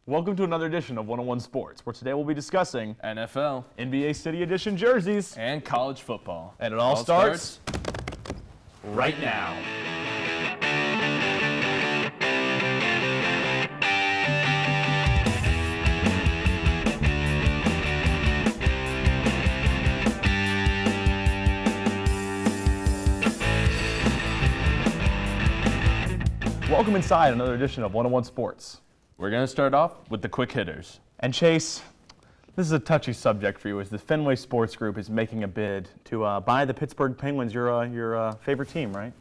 Welcome to another edition of 101 Sports, where today we'll be discussing NFL, NBA City Edition jerseys, and college football. And it all starts right now. Welcome inside another edition of 101 Sports. We're going to start off with the quick hitters. And Chase, this is a touchy subject for you, as the Fenway Sports Group is making a bid to buy the Pittsburgh Penguins, your favorite team, right?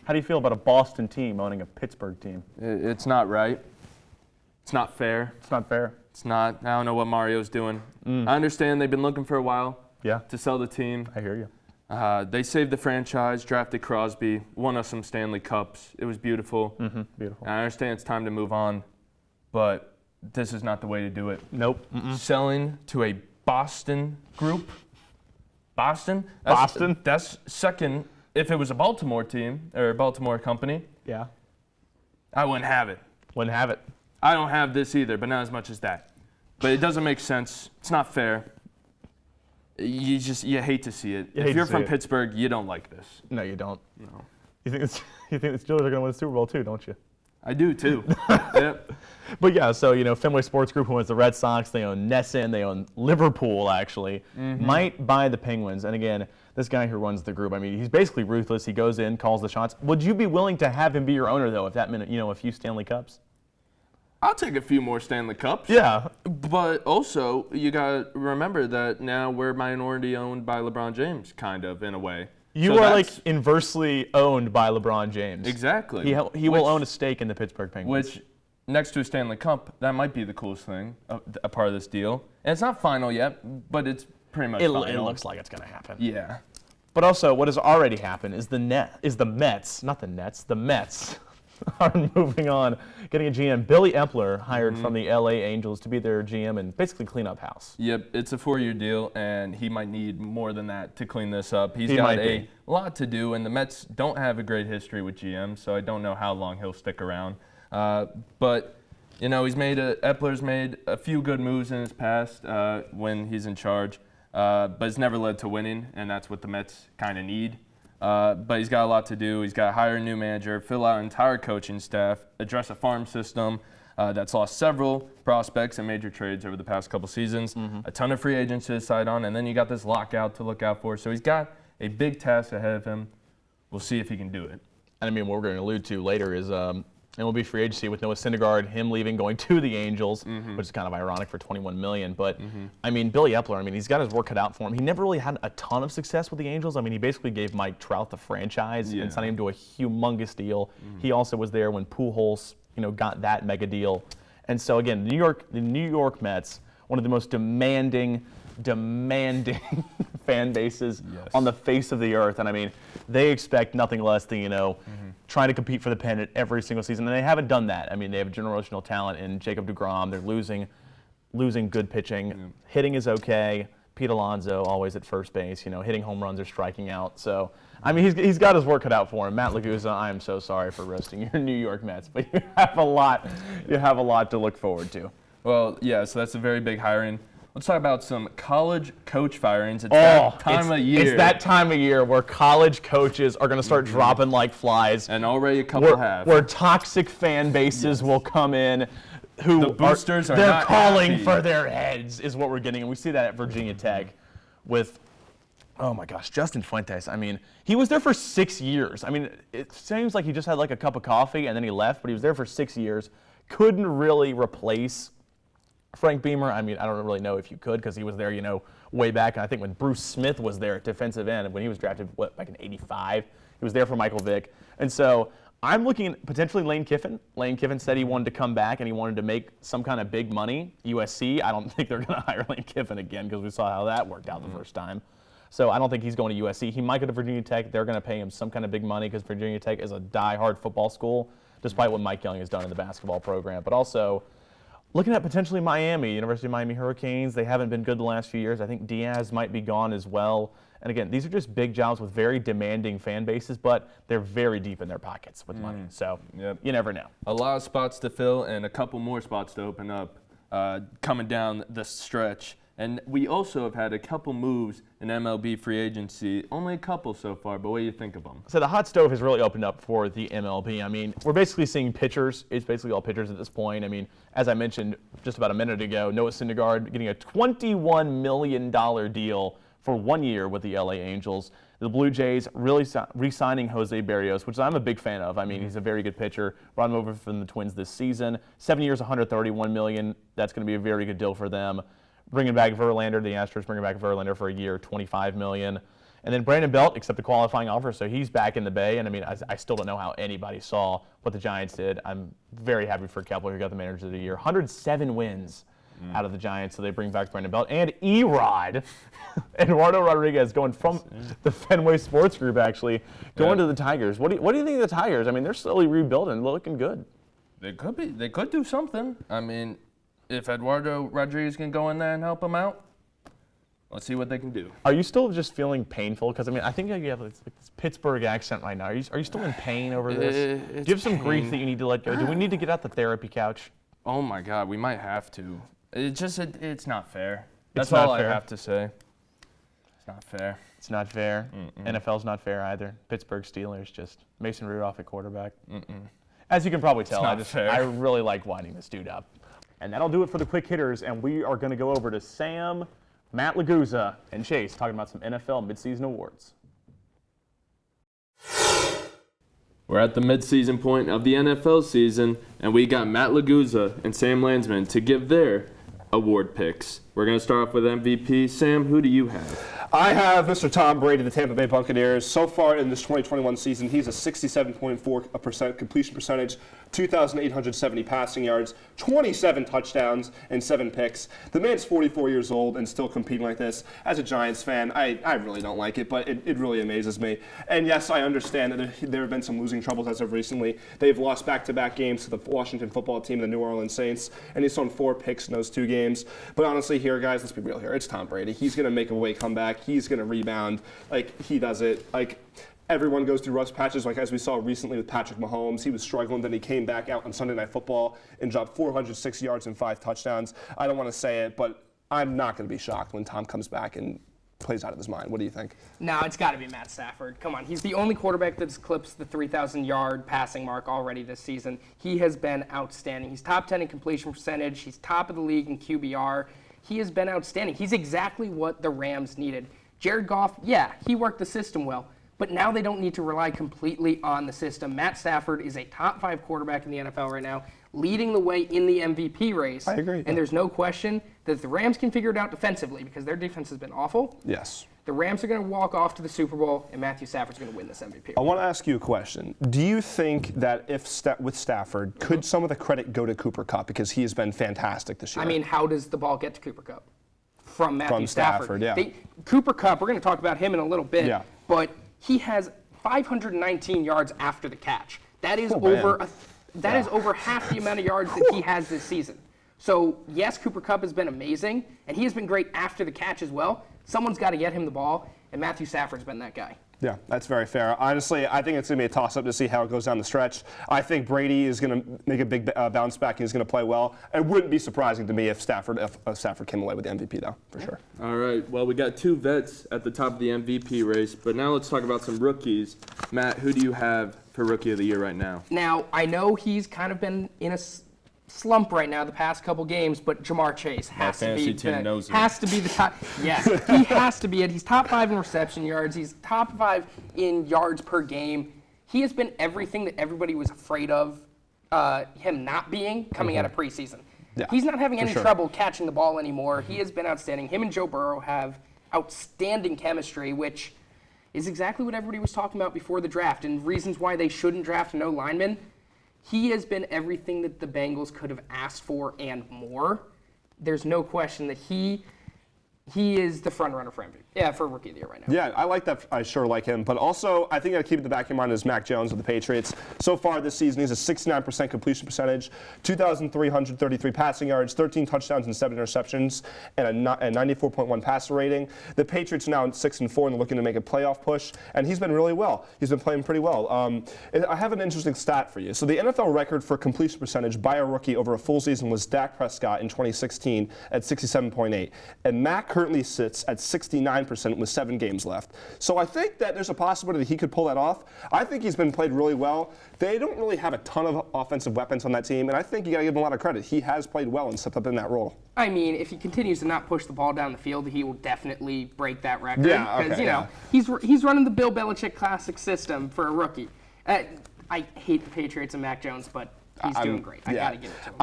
How do you feel about a Boston team owning a Pittsburgh team? It's not right. It's not fair. It's not fair. It's not. I don't know what Mario's doing. I understand they've been looking for a while to sell the team. I hear you. They saved the franchise, drafted Crosby, won us some Stanley Cups. It was beautiful. Beautiful. And I understand it's time to move on, but this is not the way to do it. Nope. Selling to a Boston group. Boston? That's second. If it was a Baltimore team or a Baltimore company, I wouldn't have it. Wouldn't have it. I don't have this either, but not as much as that. But it doesn't make sense. It's not fair. You hate to see it. If you're from Pittsburgh, you don't like this. No, you don't. No. You think the Steelers are going to win the Super Bowl too, don't you? I do too. Yep. But yeah, so Fenway Sports Group, who owns the Red Sox, they own Nesson, they own Liverpool actually, might buy the Penguins. And again, this guy who runs the group, I mean, he's basically ruthless. He goes in, calls the shots. Would you be willing to have him be your owner though, if that meant a few Stanley Cups? I'll take a few more Stanley Cups. Yeah. But also, you got to remember that now we're minority owned by LeBron James, kind of, in a way. You are like inversely owned by LeBron James. Exactly. He will own a stake in the Pittsburgh Penguins. Which, next to a Stanley Cup, that might be the coolest thing, a part of this deal. And it's not final yet, but it's pretty much final. It looks like it's going to happen. Yeah. But also, what has already happened is the Mets, not the Nets, the Mets are moving on, getting a GM. Billy Epler hired from the LA Angels to be their GM and basically clean up house. Yep, it's a 4-year deal, and he might need more than that to clean this up. He's got a lot to do, and the Mets don't have a great history with GM, so I don't know how long he'll stick around. But Epler's made a few good moves in his past when he's in charge, but it's never led to winning, and that's what the Mets kind of need. But he's got a lot to do. He's got to hire a new manager, fill out an entire coaching staff, address a farm system that's lost several prospects and major trades over the past couple seasons, a ton of free agents to decide on, and then you got this lockout to look out for. So he's got a big task ahead of him. We'll see if he can do it. And I mean, what we're going to allude to later is Mlb Free Agency with Noah Syndergaard, him leaving, going to the Angels, which is kind of ironic for $21 million. But, I mean, Billy Epler, he's got his work cut out for him. He never really had a ton of success with the Angels. I mean, he basically gave Mike Trout the franchise and signed him to a humongous deal. He also was there when Pujols, got that mega deal. And so, again, the New York Mets, one of the most demanding fan bases on the face of the earth. And, I mean, they expect nothing less than, trying to compete for the pennant every single season, and they haven't done that. I mean, they have generational talent in Jacob deGrom. They're losing good pitching. Hitting is okay. Pete Alonso always at first base. Hitting home runs or striking out. So, I mean, he's got his work cut out for him. Matt Lagusa, I am so sorry for roasting your New York Mets, but you have a lot to look forward to. Well, yeah. So that's a very big hiring. Let's talk about some college coach firings. It's that time of year. It's that time of year where college coaches are going to start dropping like flies. And already a couple have. Where toxic fan bases will come in. The boosters are they're not calling happy. for their heads is what we're getting. And we see that at Virginia Tech with, oh my gosh, Justin Fuentes. I mean, he was there for 6 years. I mean, it seems like he just had like a cup of coffee and then he left, but he was there for 6 years. Couldn't really replace Frank Beamer. I mean, I don't really know if you could because he was there, way back. And I think when Bruce Smith was there at defensive end, when he was drafted, back in '85, he was there for Michael Vick. And so I'm looking at potentially Lane Kiffin. Lane Kiffin said he wanted to come back and he wanted to make some kind of big money. USC, I don't think they're going to hire Lane Kiffin again because we saw how that worked out the first time. So I don't think he's going to USC. He might go to Virginia Tech. They're going to pay him some kind of big money because Virginia Tech is a die-hard football school, despite what Mike Young has done in the basketball program. But also, Looking at potentially Miami, University of Miami Hurricanes. They haven't been good the last few years. I think Diaz might be gone as well. And again, these are just big jobs with very demanding fan bases, but they're very deep in their pockets with money. So you never know. A lot of spots to fill and a couple more spots to open up coming down the stretch. And we also have had a couple moves in MLB free agency. Only a couple so far, but what do you think of them? So the hot stove has really opened up for the MLB. I mean, we're basically seeing pitchers. It's basically all pitchers at this point. I mean, as I mentioned just about a minute ago, Noah Syndergaard getting a $21 million deal for 1 year with the LA Angels. The Blue Jays really re-signing Jose Berrios, which I'm a big fan of. I mean, he's a very good pitcher. Brought him over from the Twins this season. 7 years, $131 million. That's going to be a very good deal for them. Bringing back Verlander, the Astros bringing back Verlander for a year, $25 million. And then Brandon Belt, accept the qualifying offer, so he's back in the Bay. And I mean, I still don't know how anybody saw what the Giants did. I'm very happy for Kepler, who got the manager of the year. 107 wins out of the Giants, so they bring back Brandon Belt. And Erod, Eduardo Rodriguez, going from the Fenway Sports Group, actually, going to the Tigers. What do you think of the Tigers? I mean, they're slowly rebuilding, looking good. They could do something. I mean, if Eduardo Rodriguez can go in there and help them out, let's see what they can do. Are you still just feeling painful? Because, I mean, I think you have this Pittsburgh accent right now. Are you still in pain over this? Do you have some grief that you need to let go? Do we need to get out the therapy couch? Oh, my God, we might have to. It's not fair. That's not all fair. I have to say. It's not fair. It's not fair. NFL's not fair either. Pittsburgh Steelers, just Mason Rudolph at quarterback. As you can probably tell, I really like winding this dude up. And that'll do it for the quick hitters, and we are going to go over to Sam, Matt Laguza, and Chase talking about some NFL midseason awards. We're at the midseason point of the NFL season, and we got Matt Laguza and Sam Landsman to give their award picks. We're going to start off with MVP. Sam, who do you have? I have Mr. Tom Brady, the Tampa Bay Buccaneers. So far in this 2021 season, he's a 67.4% completion percentage, 2,870 passing yards, 27 touchdowns, and 7 picks. The man's 44 years old and still competing like this. As a Giants fan, I really don't like it, but it really amazes me. And yes, I understand that there have been some losing troubles as of recently. They've lost back-to-back games to the Washington football team and the New Orleans Saints, and he's thrown 4 picks in those 2 games. But honestly here, guys, let's be real here. It's Tom Brady. He's going to make a way comeback. He's going to rebound. Like, he does it. Like, everyone goes through rust patches, like as we saw recently with Patrick Mahomes. He was struggling, then he came back out on Sunday Night Football and dropped 406 yards and 5 touchdowns. I don't want to say it, but I'm not going to be shocked when Tom comes back and plays out of his mind. What do you think? No, it's got to be Matt Stafford. Come on. He's the only quarterback that's eclipsed the 3,000-yard passing mark already this season. He has been outstanding. He's top 10 in completion percentage. He's top of the league in QBR. He has been outstanding. He's exactly what the Rams needed. Jared Goff, yeah, he worked the system well, but now they don't need to rely completely on the system. Matt Stafford is a top 5 quarterback in the NFL right now, leading the way in the MVP race. I agree. And there's no question that if the Rams can figure it out defensively, because their defense has been awful. Yes. The Rams are going to walk off to the Super Bowl, and Matthew Stafford's going to win this MVP. I want to ask you a question. Do you think that with Stafford, could some of the credit go to Cooper Kupp because he has been fantastic this year? I mean, how does the ball get to Cooper Kupp? From Matthew Stafford, yeah. Cooper Kupp, we're going to talk about him in a little bit, yeah. But he has 519 yards after the catch. That is is over half the amount of yards that he has this season. So, yes, Cooper Kupp has been amazing, and he has been great after the catch as well. Someone's got to get him the ball, and Matthew Stafford's been that guy. Yeah, that's very fair. Honestly, I think it's going to be a toss-up to see how it goes down the stretch. I think Brady is going to make a big bounce back and he's going to play well. It wouldn't be surprising to me if Stafford came away with the MVP, though, for sure. All right, well, we got 2 vets at the top of the MVP race, but now let's talk about some rookies. Matt, who do you have for Rookie of the Year right now? Now, I know he's kind of been in a slump right now the past couple games, but Jamar Chase has to be the top. Yes, he has to be it. He's top 5 in reception yards. He's top 5 in yards per game. He has been everything that everybody was afraid of him not being coming out of preseason. Yeah, he's not having any trouble catching the ball anymore. He has been outstanding. Him and Joe Burrow have outstanding chemistry, which is exactly what everybody was talking about before the draft and reasons why they shouldn't draft no linemen. He has been everything that the Bengals could have asked for and more. There's no question that he he is the front runner for MVP. Yeah, for Rookie of the Year right now. Yeah, I like that. I sure like him. But also, I think you got to keep in the back of your mind is Mac Jones of the Patriots. So far this season, he's a 69% completion percentage, 2,333 passing yards, 13 touchdowns and 7 interceptions, and a 94.1 passer rating. The Patriots are now 6-4 and they're looking to make a playoff push, and he's been really well. He's been playing pretty well. I have an interesting stat for you. So the NFL record for completion percentage by a rookie over a full season was Dak Prescott in 2016 at 67.8, and Mac currently sits at 69% with 7 games left. So I think that there's a possibility that he could pull that off. I think he's been played really well. They don't really have a ton of offensive weapons on that team, and I think you got to give him a lot of credit. He has played well and stepped up in that role. I mean, if he continues to not push the ball down the field, he will definitely break that record. Yeah, because okay, he's running the Bill Belichick classic system for a rookie. I hate the Patriots and Mac Jones, but he's doing great. I got to give it to him.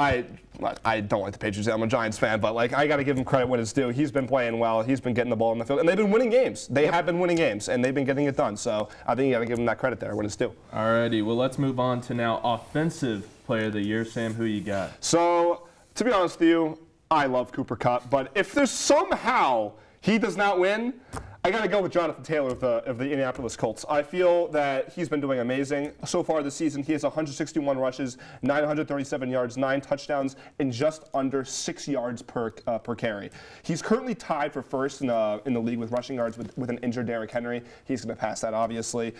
I don't like the Patriots. I'm a Giants fan, but I got to give him credit when it's due. He's been playing well. He's been getting the ball in the field, and they've been winning games. They have been winning games, and they've been getting it done. So I think you got to give him that credit there when it's due. Alrighty, well let's move on to now Offensive Player of the Year. Sam, who you got? So to be honest with you, I love Cooper Kupp, but if there's somehow he does not win, I got to go with Jonathan Taylor of the Indianapolis Colts. I feel that he's been doing amazing. So far this season, he has 161 rushes, 937 yards, 9 touchdowns, and just under 6 yards per carry. He's currently tied for first in the league with rushing yards with an injured Derrick Henry. He's going to pass that, obviously.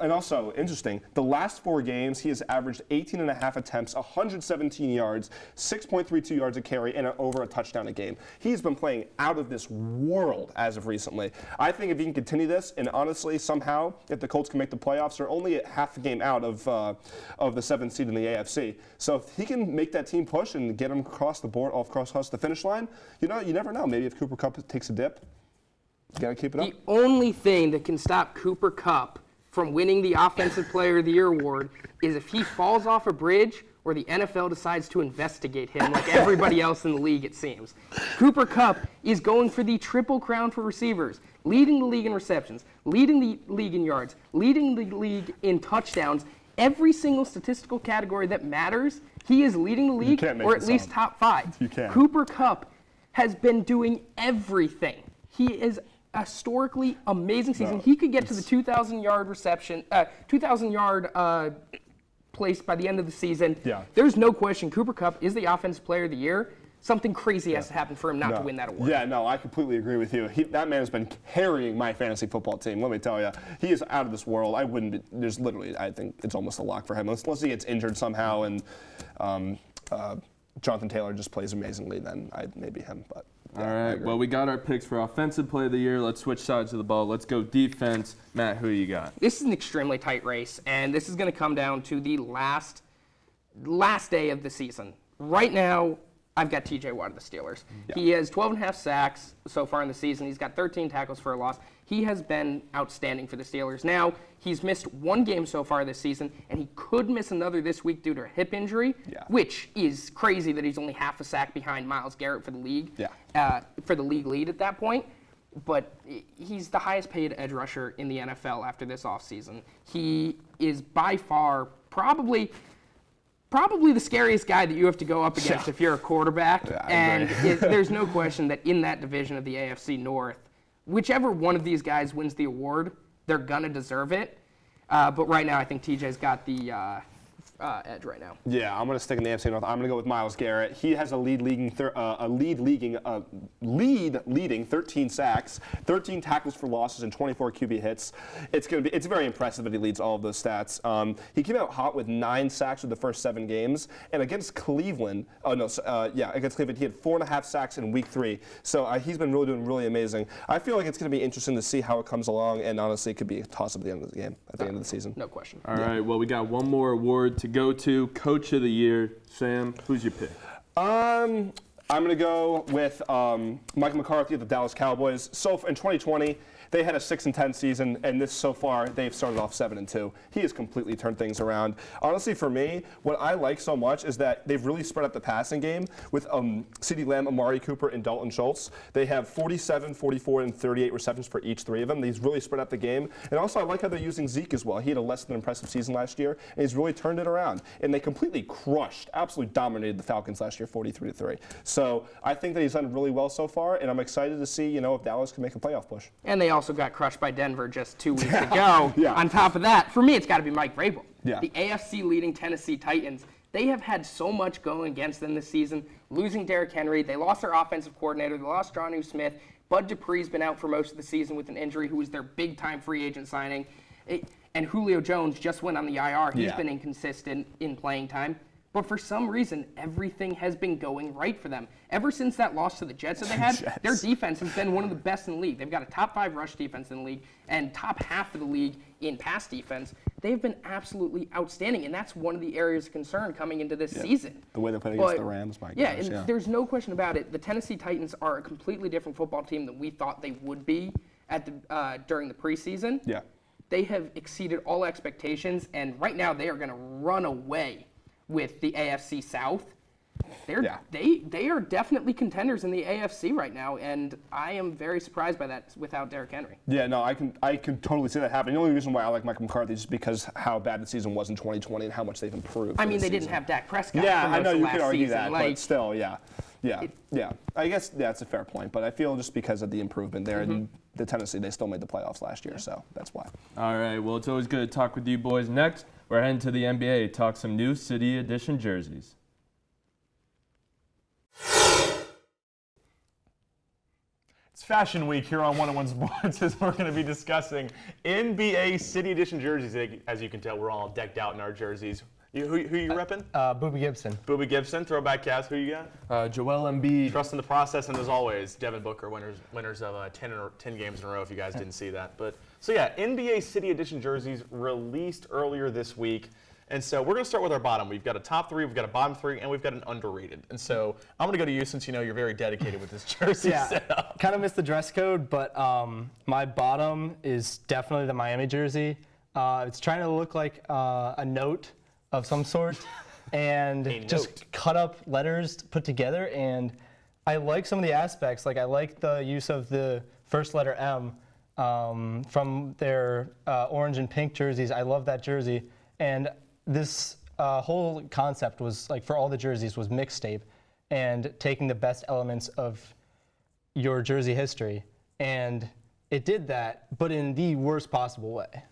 And also, interesting, the last 4 games, he has averaged 18.5 attempts, 117 yards, 6.32 yards a carry, and over a touchdown a game. He's been playing out of this world as of recently. I think if he can continue this, and honestly, somehow, if the Colts can make the playoffs, they're only half a game out of the 7th seed in the AFC. So if he can make that team push and get them across the board, across the finish line, you never know. Maybe if Cooper Kupp takes a dip, you got to keep it up. The only thing that can stop Cooper Kupp from winning the Offensive Player of the Year award is if he falls off a bridge or the NFL decides to investigate him like everybody else in the league, it seems. Cooper Kupp is going for the triple crown for receivers, leading the league in receptions, leading the league in yards, leading the league in touchdowns. Every single statistical category that matters, he is leading the league, or at least top 5. You can. Cooper Kupp has been doing everything. He is a historically amazing season. He could get to the 2,000-yard reception, 2,000-yard place by the end of the season. Yeah. There's no question Cooper Kupp is the Offensive Player of the Year. Something crazy has to happen for him not to win that award. Yeah, no, I completely agree with you. That man has been carrying my fantasy football team. Let me tell you, he is out of this world. I think it's almost a lock for him. Unless he gets injured somehow and Jonathan Taylor just plays amazingly, then maybe him. But yeah, all right, well, we got our picks for Offensive Player of the Year. Let's switch sides of the ball. Let's go defense. Matt, who you got? This is an extremely tight race, and this is going to come down to the last day of the season. Right now, I've got TJ Watt of the Steelers. Yeah. He has 12.5 sacks so far in the season. He's got 13 tackles for a loss. He has been outstanding for the Steelers. Now, he's missed 1 game so far this season, and he could miss another this week due to a hip injury, which is crazy that he's only half a sack behind Myles Garrett for the league, for the league lead at that point. But he's the highest paid edge rusher in the NFL after this offseason. He is by far probably the scariest guy that you have to go up against if you're a quarterback. And there's no question that in that division of the AFC North, whichever one of these guys wins the award, they're going to deserve it. But right now, I think TJ's got the edge right now. Yeah, I'm going to stick in the AFC North. I'm going to go with Myles Garrett. He has a lead leading 13 sacks, 13 tackles for losses, and 24 QB hits. It's very impressive that he leads all of those stats. He came out hot with 9 sacks in the first 7 games, and against Cleveland, against Cleveland, he had 4.5 sacks in week 3. So he's been doing really amazing. I feel like it's going to be interesting to see how it comes along, and honestly, it could be a toss-up at the end of the game, at the end of the season. No question. All right, well, we got one more award to go to. Coach of the Year. Sam, who's your pick? I'm going to go with Mike McCarthy of the Dallas Cowboys. So in 2020, They had a 6-10 season, and this so far they've started off 7-2. He has completely turned things around. Honestly, for me, what I like so much is that they've really spread out the passing game with CeeDee Lamb, Amari Cooper, and Dalton Schultz. They have 47, 44, and 38 receptions for each three of them. They've really spread out the game. And also, I like how they're using Zeke as well. He had a less than impressive season last year, and he's really turned it around. And they completely crushed, absolutely dominated the Falcons last year, 43-3. So I think that he's done really well so far, and I'm excited to see, if Dallas can make a playoff push. And they also got crushed by Denver just 2 weeks ago. Yeah. On top of that, for me, it's got to be Mike Vrabel. Yeah. The AFC leading Tennessee Titans. They have had so much going against them this season. Losing Derrick Henry, they lost their offensive coordinator, they lost Jonnu Smith. Bud Dupree's been out for most of the season with an injury, who was their big-time free agent signing. And Julio Jones just went on the IR. He's been inconsistent in playing time. But for some reason, everything has been going right for them. Ever since that loss to the Jets that they had, their defense has been one of the best in the league. They've got a top 5 rush defense in the league and top half of the league in pass defense. They've been absolutely outstanding, and that's one of the areas of concern coming into this season. The way they played against the Rams, my gosh. And there's no question about it. The Tennessee Titans are a completely different football team than we thought they would be during the preseason. Yeah. They have exceeded all expectations, and right now they are going to run away with the AFC South. They are definitely contenders in the AFC right now, and I am very surprised by that without Derrick Henry. Yeah, no, I can totally see that happening. The only reason why I like Mike McCarthy is because how bad the season was in 2020 and how much they've improved. I mean, they didn't have Dak Prescott. Yeah, for most I know of you last could argue season. that, but still, yeah. I guess that's a fair point, but I feel just because of the improvement there in the Tennessee, they still made the playoffs last year, so that's why. All right, well, it's always good to talk with you boys. Next, we're heading to the NBA, talk some new City Edition jerseys. It's Fashion Week here on 101 Sports as we're going to be discussing NBA City Edition jerseys. As you can tell, we're all decked out in our jerseys. Who you repping? Boobie Gibson. Boobie Gibson, throwback Cavs. Who you got? Joel Embiid. Trust in the process, and as always, Devin Booker, winners of 10 games in a row. If you guys didn't see that, NBA City Edition jerseys released earlier this week. And so we're going to start with our bottom. We've got a top 3, we've got a bottom 3, and we've got an underrated. And so I'm going to go to you since you're very dedicated with this jersey setup. Kind of missed the dress code, but my bottom is definitely the Miami jersey. It's trying to look like a note of some sort and just cut up letters put together. And I like some of the aspects. Like I like the use of the first letter M from their orange and pink jerseys. I love that jersey. And this whole concept was, like, for all the jerseys, was mixtape and taking the best elements of your jersey history. And it did that, but in the worst possible way.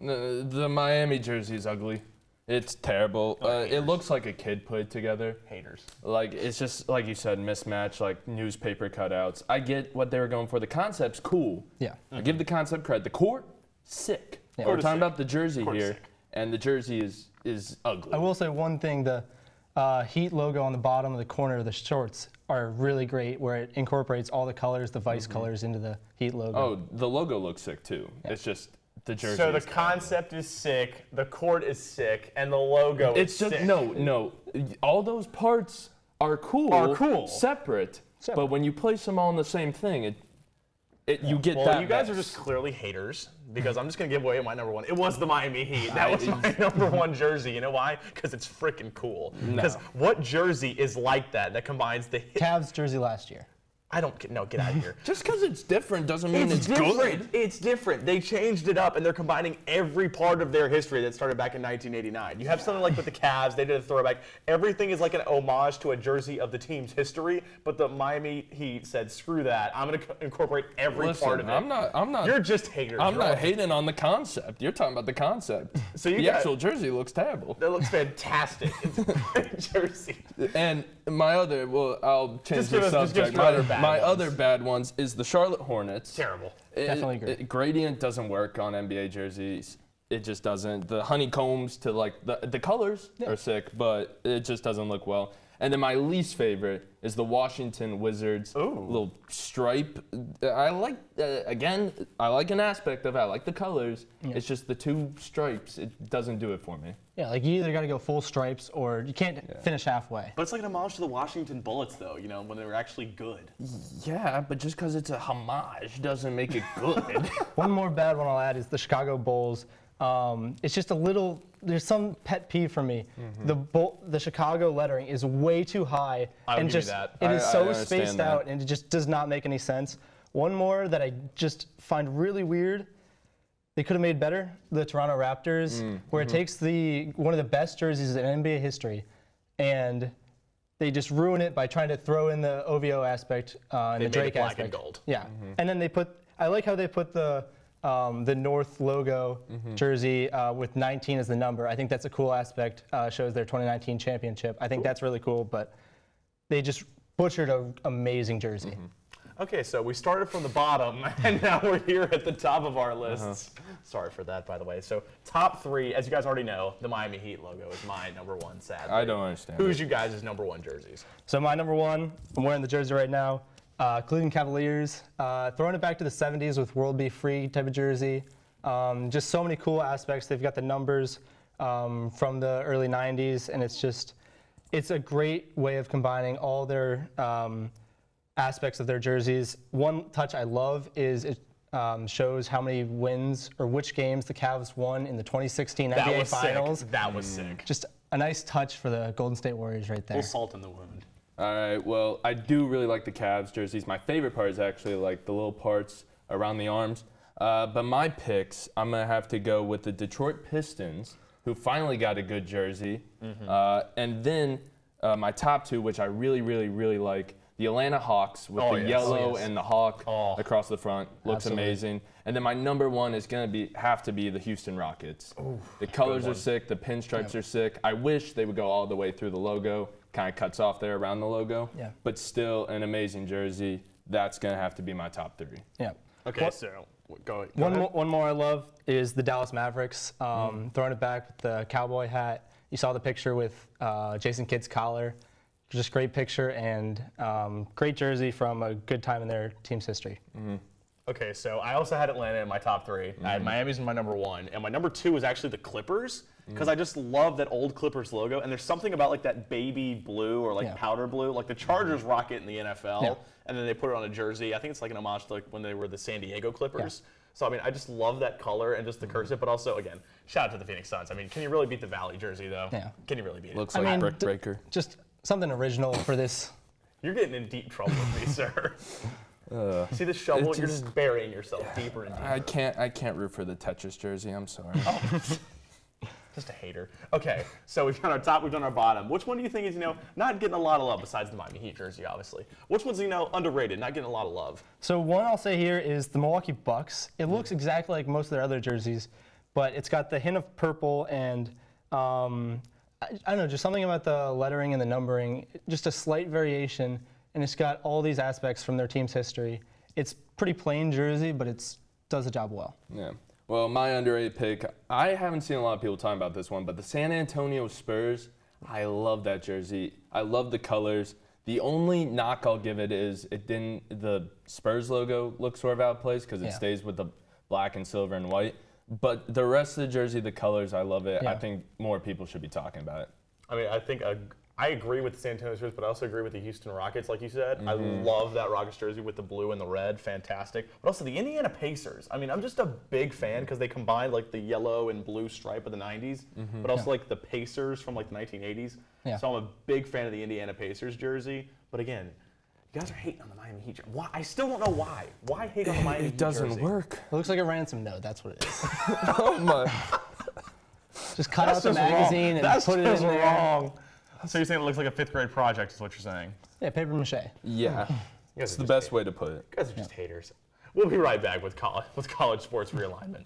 The Miami jersey is ugly. It's terrible. It looks like a kid put it together. Haters. Like, it's just, like you said, mismatch, like newspaper cutouts. I get what they were going for. The concept's cool. Yeah. I give the concept credit. The court, sick. Yeah. We're talking about the jersey Court is here. sick. And the jersey is ugly. I will say one thing, the Heat logo on the bottom of the corner of the shorts are really great, where it incorporates all the colors, the Vice colors, into the Heat logo. Oh, the logo looks sick too. Yeah. It's just the jersey. So the concept is sick, the court is sick, and the logo is sick. It's just, no. All those parts are cool. Separate. But when you place them all in the same thing, you get that. Well, you guys mess. are just clearly haters, because I'm just going to give away my number one. It was the Miami Heat. That was my number one jersey. You know why? Because it's freaking cool. Because what jersey is like that combines the hit? Cavs jersey last year. Get out of here. Just because it's different doesn't mean it's different. good. It's different. They changed it up, and they're combining every part of their history that started back in 1989. You have something like with the Cavs, they did a throwback. Everything is like an homage to a jersey of the team's history, but the Miami Heat said, screw that. I'm going to incorporate every part of it. I'm not. You're just haters. I'm not hating on the concept. You're talking about the concept. So the actual jersey looks terrible. That looks fantastic. It's a great jersey. And my other, I'll change the subject. My other bad ones is the Charlotte Hornets. Terrible. Definitely agree. Gradient doesn't work on NBA jerseys. It just doesn't. The honeycombs to like the colors are sick, but it just doesn't look well. And then my least favorite is the Washington Wizards little stripe. I like, again, I like an aspect of it. I like the colors. Yeah. It's just the 2 stripes. It doesn't do it for me. Yeah, like you either got to go full stripes or you can't finish halfway. But it's like an homage to the Washington Bullets, though, you know, when they were actually good. Yeah, but just because it's a homage doesn't make it good. One more bad one I'll add is the Chicago Bulls. It's just a little, there's some pet peeve for me. The Chicago lettering is way too high. I would give you that. It is so spaced out and it just does not make any sense. One more that I just find really weird, they could have made better, the Toronto Raptors, where it takes one of the best jerseys in NBA history and they just ruin it by trying to throw in the OVO aspect and the Drake black aspect. And gold. Yeah, and then I like how they put the North logo jersey with 19 as the number. I think that's a cool aspect. Shows their 2019 championship. I think that's really cool, but they just butchered an amazing jersey. Okay, so we started from the bottom, and now we're here at the top of our lists. Sorry for that, by the way. So top 3, as you guys already know, the Miami Heat logo is my number 1, sadly. I don't understand. Who's you guys' number 1 jerseys? So my number 1, I'm wearing the jersey right now. Cleveland Cavaliers, throwing it back to the 70s with Mlb Free type of jersey. Just so many cool aspects. They've got the numbers from the early 90s, and it's a great way of combining all their aspects of their jerseys. One touch I love is it shows how many wins or which games the Cavs won in the 2016 NBA Finals. That was sick. Just a nice touch for the Golden State Warriors right there. A little salt in the wound. All right, well, I do really like the Cavs jerseys. My favorite part is actually like the little parts around the arms. But my picks, I'm going to have to go with the Detroit Pistons, who finally got a good jersey. And then my top 2, which I really, really, really like, the Atlanta Hawks with the yellow and the hawk across the front. Looks amazing. And then my number 1 is going to have to be the Houston Rockets. The colors are sick. The pinstripes are sick. I wish they would go all the way through the logo. Kind of cuts off there around the logo. Yeah. But still an amazing jersey. That's going to have to be my top 3. Yeah. Okay, so go ahead. One more I love is the Dallas Mavericks. Throwing it back with the cowboy hat. You saw the picture with Jason Kidd's collar. Just great picture and great jersey from a good time in their team's history. Okay, so I also had Atlanta in my top 3. I had Miami's in my number 1, and my number 2 was actually the Clippers, because I just love that old Clippers logo, and there's something about like that baby blue or like powder blue, like the Chargers rock it in the NFL, and then they put it on a jersey. I think it's like an homage to like when they were the San Diego Clippers. So I mean, I just love that color and just the cursive, but also again, shout out to the Phoenix Suns. I mean, can you really beat the Valley jersey though? Yeah. Can you really beat it? Looks like a brick breaker. Just something original for this. You're getting in deep trouble with me, sir. See the shovel? You're just burying yourself deeper and deeper. I can't root for the Tetris jersey. I'm sorry. Just a hater. Okay, so we've done our top, we've done our bottom. Which one do you think is, not getting a lot of love besides the Miami Heat jersey, obviously? Which one's, underrated, not getting a lot of love? So one I'll say here is the Milwaukee Bucks. It looks exactly like most of their other jerseys, but it's got the hint of purple and I don't know, just something about the lettering and the numbering, just a slight variation, and it's got all these aspects from their team's history. It's pretty plain jersey, but it does the job well. Yeah. Well, my underrated pick, I haven't seen a lot of people talking about this one, but the San Antonio Spurs, I love that jersey. I love the colors. The only knock I'll give it is the Spurs logo looks sort of out of place because it stays with the black and silver and white. But the rest of the jersey, the colors, I love it. Yeah. I think more people should be talking about it. I mean, I think I agree with the San Antonio Spurs, but I also agree with the Houston Rockets, like you said. I love that Rockets jersey with the blue and the red, fantastic. But also the Indiana Pacers. I mean, I'm just a big fan because they combined like the yellow and blue stripe of the 90s, but also like the Pacers from like the 1980s. Yeah. So I'm a big fan of the Indiana Pacers jersey. But again, you guys are hating on the Miami Heat jersey. Why? I still don't know why. Why hate on the Miami Heat jersey? It doesn't work. It looks like a ransom note. That's what it is. Oh my. Just cut out the magazine and put it in there. Wrong. So you're saying it looks like a 5th grade project is what you're saying? Yeah, paper mache. Yeah. It's the best way to put it. You guys are just haters. We'll be right back with college sports realignment.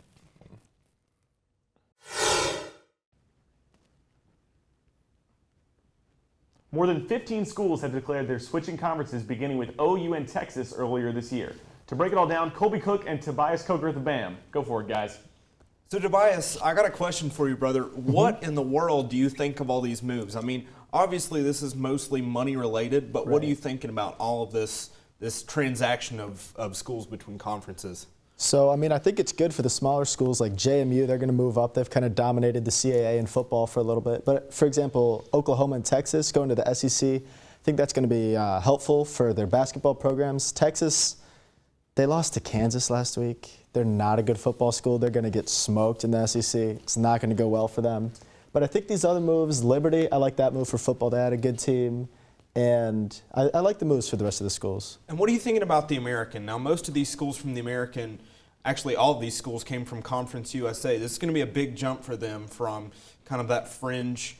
More than 15 schools have declared they're switching conferences, beginning with OU and Texas earlier this year. To break it all down, Colby Cook and Tobias Coker at the BAM. Go for it, guys. So Tobias, I got a question for you, brother. What in the world do you think of all these moves? I mean, Obviously, this is mostly money related, but what are you thinking about all of this transaction of schools between conferences? So, I mean, I think it's good for the smaller schools like JMU. They're going to move up. They've kind of dominated the CAA in football for a little bit. But, for example, Oklahoma and Texas going to the SEC, I think that's going to be helpful for their basketball programs. Texas, they lost to Kansas last week. They're not a good football school. They're going to get smoked in the SEC. It's not going to go well for them. But I think these other moves, Liberty, I like that move for football. They had a good team. And I like the moves for the rest of the schools. And what are you thinking about the American? Now, most of these schools from the American, actually all of these schools came from Conference USA. This is going to be a big jump for them from kind of that fringe,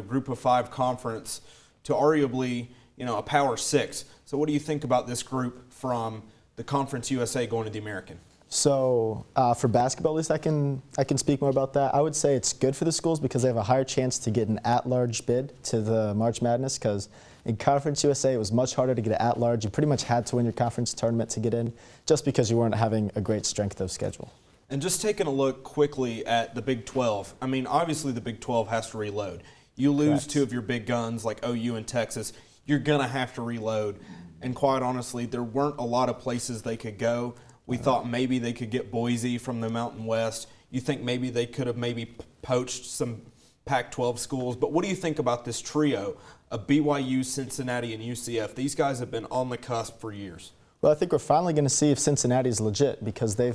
group of 5 conference to arguably, a Power 6. So what do you think about this group from the Conference USA going to the American? So for basketball, at least I can speak more about that. I would say it's good for the schools because they have a higher chance to get an at-large bid to the March Madness, because in Conference USA, it was much harder to get an at-large. You pretty much had to win your conference tournament to get in, just because you weren't having a great strength of schedule. And just taking a look quickly at the Big 12, I mean, obviously the Big 12 has to reload. You lose 2 of your big guns like OU and Texas, you're going to have to reload. And quite honestly, there weren't a lot of places they could go. We thought maybe they could get Boise from the Mountain West. You think maybe they could have maybe poached some Pac-12 schools. But what do you think about this trio of BYU, Cincinnati, and UCF? These guys have been on the cusp for years. Well, I think we're finally going to see if Cincinnati's legit, because they're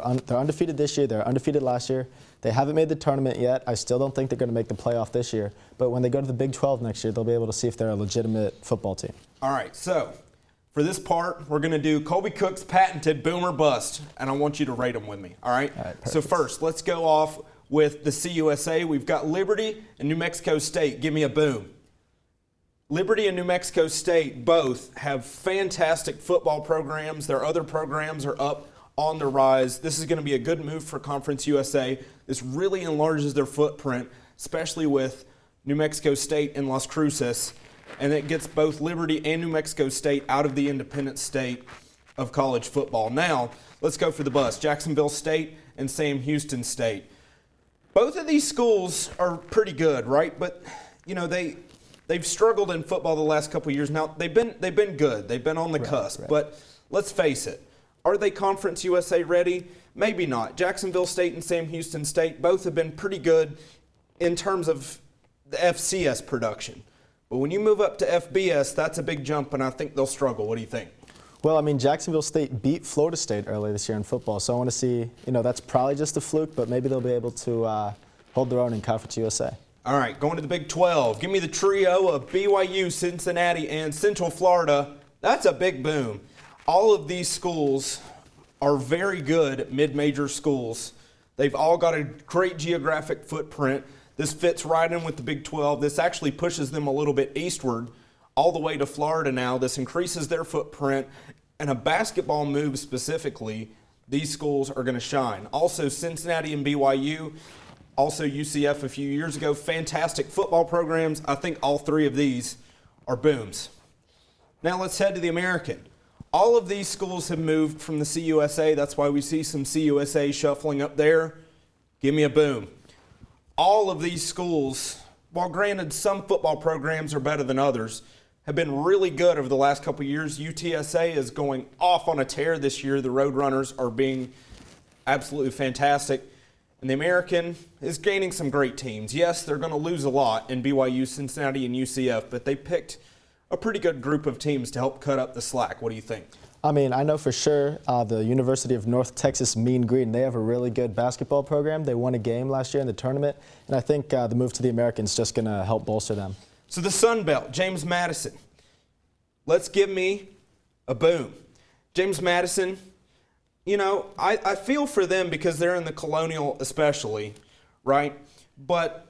undefeated this year. They were undefeated last year. They haven't made the tournament yet. I still don't think they're going to make the playoff this year. But when they go to the Big 12 next year, they'll be able to see if they're a legitimate football team. All right, so for this part, we're going to do Colby Cook's patented boom or bust, and I want you to rate them with me, all right? So first, let's go off with the CUSA. We've got Liberty and New Mexico State. Give me a boom. Liberty and New Mexico State both have fantastic football programs. Their other programs are up on the rise. This is going to be a good move for Conference USA. This really enlarges their footprint, especially with New Mexico State and Las Cruces, and it gets both Liberty and New Mexico State out of the independent state of college football. Now, let's go for the bust. Jacksonville State and Sam Houston State. Both of these schools are pretty good, right? But, they've struggled in football the last couple of years. Now, they've been good. They've been on the cusp. Right. But let's face it. Are they Conference USA ready? Maybe not. Jacksonville State and Sam Houston State both have been pretty good in terms of the FCS production. But when you move up to FBS, that's a big jump, and I think they'll struggle. What do you think? Well, I mean, Jacksonville State beat Florida State earlier this year in football, so I want to see, that's probably just a fluke, but maybe they'll be able to hold their own in Conference USA. All right, going to the Big 12. Give me the trio of BYU, Cincinnati, and Central Florida. That's a big boom. All of these schools are very good mid-major schools. They've all got a great geographic footprint. This fits right in with the Big 12. This actually pushes them a little bit eastward, all the way to Florida now. This increases their footprint. And a basketball move specifically, these schools are going to shine. Also, Cincinnati and BYU, also UCF a few years ago, fantastic football programs. I think all 3 of these are booms. Now let's head to the American. All of these schools have moved from the CUSA. That's why we see some CUSA shuffling up there. Give me a boom. All of these schools, while granted some football programs are better than others, have been really good over the last couple of years. UTSA is going off on a tear this year. The Roadrunners are being absolutely fantastic. And the American is gaining some great teams. Yes, they're going to lose a lot in BYU, Cincinnati, and UCF, but they picked a pretty good group of teams to help cut up the slack. What do you think? I mean, I know for sure the University of North Texas Mean Green, they have a really good basketball program. They won a game last year in the tournament, and I think the move to the American is just going to help bolster them. So the Sun Belt, James Madison. Let's give me a boom. James Madison, I feel for them because they're in the Colonial especially, right? But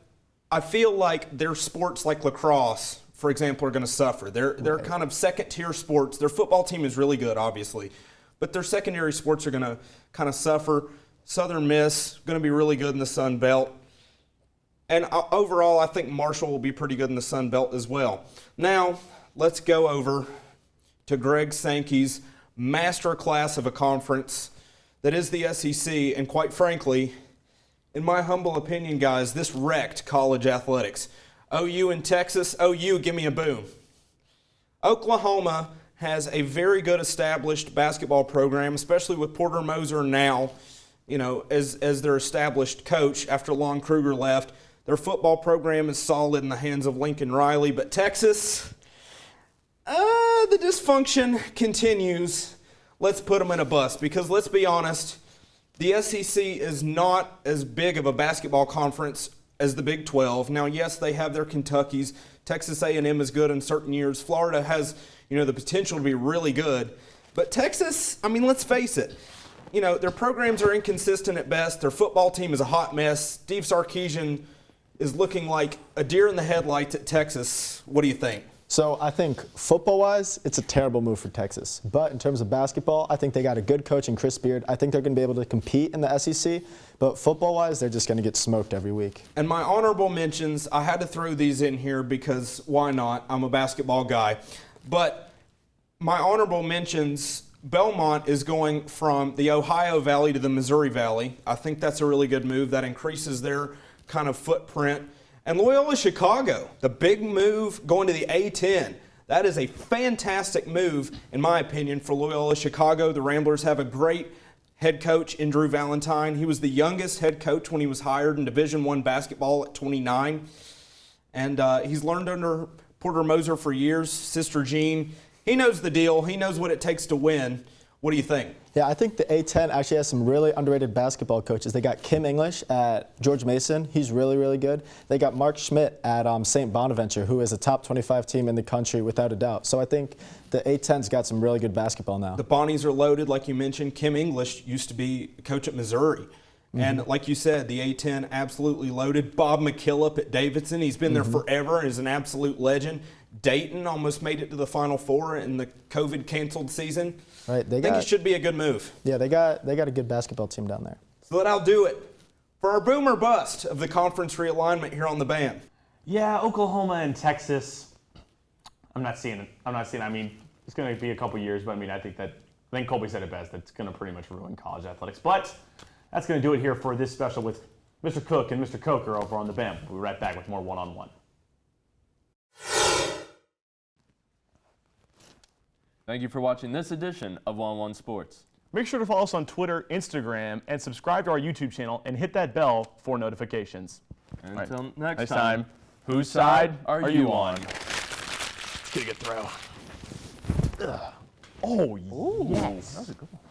I feel like their sports like lacrosse, for example, are going to suffer. They're kind of second-tier sports. Their football team is really good, obviously. But their secondary sports are going to kind of suffer. Southern Miss, going to be really good in the Sun Belt. And overall, I think Marshall will be pretty good in the Sun Belt as well. Now, let's go over to Greg Sankey's master class of a conference that is the SEC. And quite frankly, in my humble opinion, guys, this wrecked college athletics. OU and Texas. OU, give me a boom. Oklahoma has a very good established basketball program, especially with Porter Moser now, as their established coach after Lon Kruger left. Their football program is solid in the hands of Lincoln Riley. But Texas, the dysfunction continues. Let's put them in a bus because let's be honest, the SEC is not as big of a basketball conference as the Big 12. Now, yes, they have their Kentuckys. Texas A&M is good in certain years. Florida has, the potential to be really good. But Texas, let's face it, their programs are inconsistent at best. Their football team is a hot mess. Steve Sarkisian is looking like a deer in the headlights at Texas. What do you think? So I think football-wise, it's a terrible move for Texas. But in terms of basketball, I think they got a good coach in Chris Beard. I think they're going to be able to compete in the SEC. But football-wise, they're just going to get smoked every week. And my honorable mentions, I had to throw these in here because why not? I'm a basketball guy. But my honorable mentions, Belmont is going from the Ohio Valley to the Missouri Valley. I think that's a really good move. That increases their kind of footprint. And Loyola Chicago, the big move going to the A-10. That is a fantastic move, in my opinion, for Loyola Chicago. The Ramblers have a great head coach in Drew Valentine. He was the youngest head coach when he was hired in Division I basketball at 29. And he's learned under Porter Moser for years. Sister Jean, he knows the deal. He knows what it takes to win. What do you think? Yeah, I think the A-10 actually has some really underrated basketball coaches. They got Kim English at George Mason. He's really, really good. They got Mark Schmidt at St. Bonaventure, who is a top 25 team in the country without a doubt. So I think the A-10's got some really good basketball now. The Bonnies are loaded, like you mentioned. Kim English used to be a coach at Missouri. Mm-hmm. And like you said, the A-10 absolutely loaded. Bob McKillop at Davidson. He's been there forever and is an absolute legend. Dayton almost made it to the Final Four in the COVID-canceled season. Right, I think it should be a good move. Yeah, they got a good basketball team down there. So that'll do it for our boom or bust of the conference realignment here on the BAM. Yeah, Oklahoma and Texas. I'm not seeing it. It's going to be a couple years, but I think Colby said it best. That's going to pretty much ruin college athletics. But that's going to do it here for this special with Mr. Cook and Mr. Coker over on the BAM. We'll be right back with more one-on-one. Thank you for watching this edition of One Sports. Make sure to follow us on Twitter, Instagram, and subscribe to our YouTube channel and hit that bell for notifications. Until next time, whose side are you on? Let's get a good throw. Oh, yes. That was a good one.